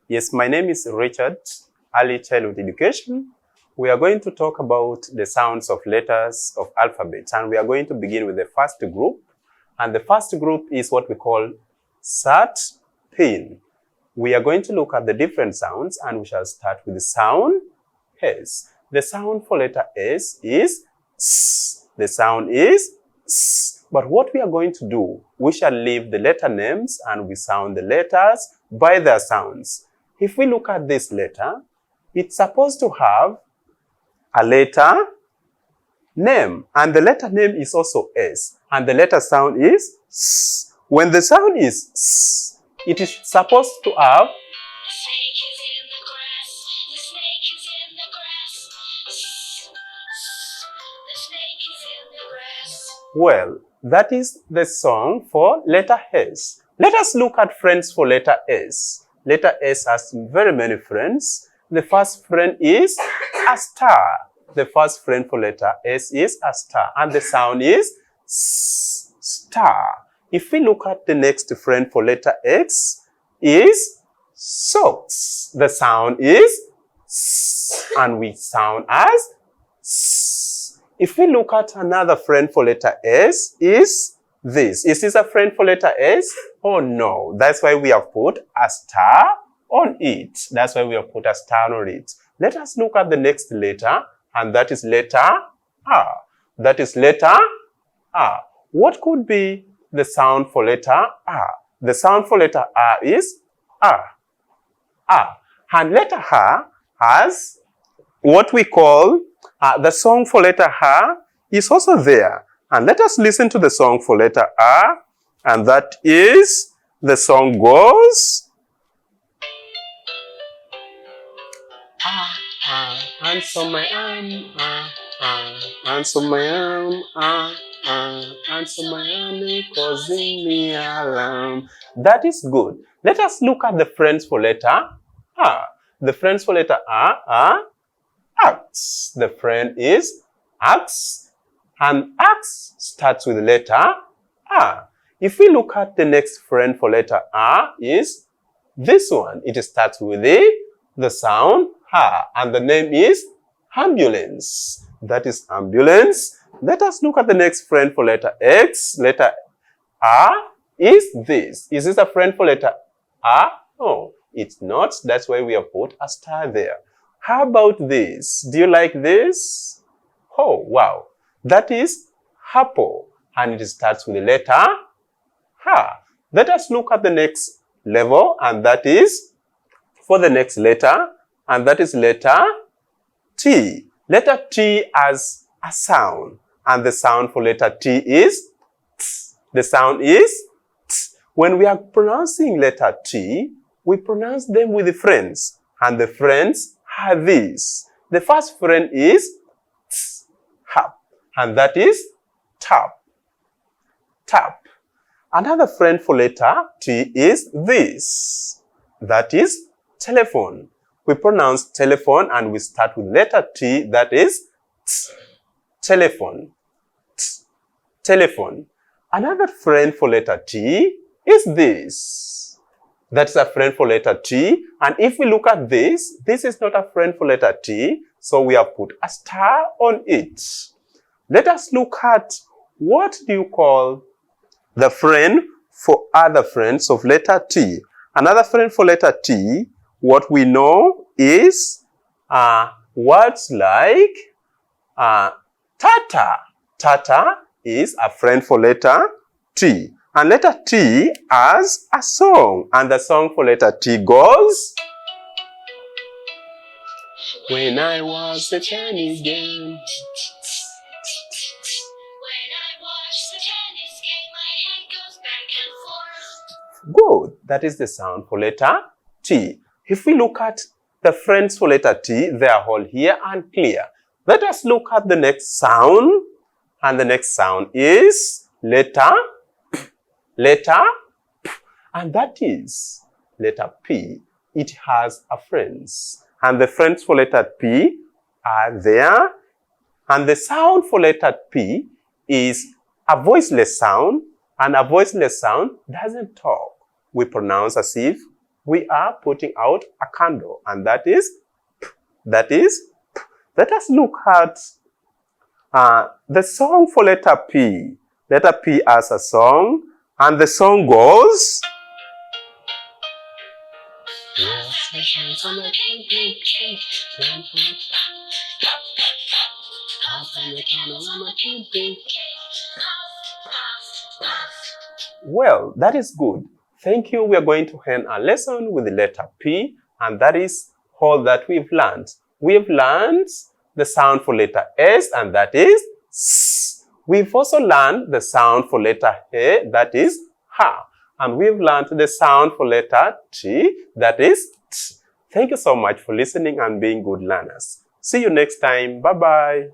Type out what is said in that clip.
Yes, my name is Richard, Early Childhood Education. We are going to talk about the sounds of letters of alphabets, and we are going to begin with the first group. And the first group is what we call SAT PIN. We are going to look at the different sounds, and we shall start with the sound S. The sound for letter S is S. The sound is S. But what we are going to do, we shall leave the letter names and we sound the letters by their sounds. If we look at this letter, it's supposed to have a letter name, and the letter name is also S, and the letter sound is S. When the sound is S, it is supposed to have well, that is the song for letter S. Let us look at friends for letter S. Letter S has very many friends. The first friend is a star. The first friend for letter S is a star, and the sound is S, star. If we look at the next friend for letter X is socks. The sound is S, and we sound as S. If we look at another friend for letter S is this. Is this a friend for letter S? Oh no, that's why we have put a star on it. That's why we have put a star on it. Let us look at the next letter, and that is letter R. That is letter R. What could be the sound for letter R? The sound for letter R is R. R. And letter R has what we call the song for letter R is also there. And let us listen to the song for letter R, and that is, the song goes, and so my arm, and so my arm, and so my arm is causing me alarm. That is good. Let us look at the friends for letter R. The friends for letter R are axe. The friend is axe, and axe starts with the letter R. If we look at the next friend for letter R is this one. It starts with the sound R, and the name is ambulance. That is ambulance. Let us look at the next friend for letter X. Letter R is this. Is this a friend for letter R? No, it's not. That's why we have put a star there. How about this? Do you like this? Oh, wow. That is apple, and it starts with the letter R. Let us look at the next level, and that is for the next letter, and that is letter T. Letter T has a sound, and the sound for letter T is T. The sound is T. When we are pronouncing letter T, we pronounce them with the friends, and the friends are these. The first friend is tap, and that is tap. Tap. Another friend for letter T is this. That is telephone. We pronounce telephone, and we start with letter T, that is t. Telephone. T. Telephone. Another friend for letter T is this. That's a friend for letter T. And if we look at this, this is not a friend for letter T, so we have put a star on it. Let us look at what do you call the friend for other friends of letter T. Another friend for letter T, what we know is words like tata. Tata is a friend for letter T. And letter T has a song, and the song for letter T goes, when I was a tennis game. When I watch the tennis game, my head goes back and forth. Good. That is the sound for letter T. If we look at the friends for letter T, they are all here and clear. Let us look at the next sound, and the next sound is letter P, and that is letter P. It has a friends, and the friends for letter P are there, and the sound for letter P is a voiceless sound, and a voiceless sound doesn't talk. We pronounce as if we are putting out a candle, and that is p. That is p. Let us look at the song for letter P. Letter P as a song, and the song goes. Well, that is good. Thank you. We are going to end our lesson with the letter P, and that is all that we've learned. We've learned the sound for letter S, and that is S. We've also learned the sound for letter A, that is Ha. And we've learned the sound for letter T, that is T. Thank you so much for listening and being good learners. See you next time. Bye-bye.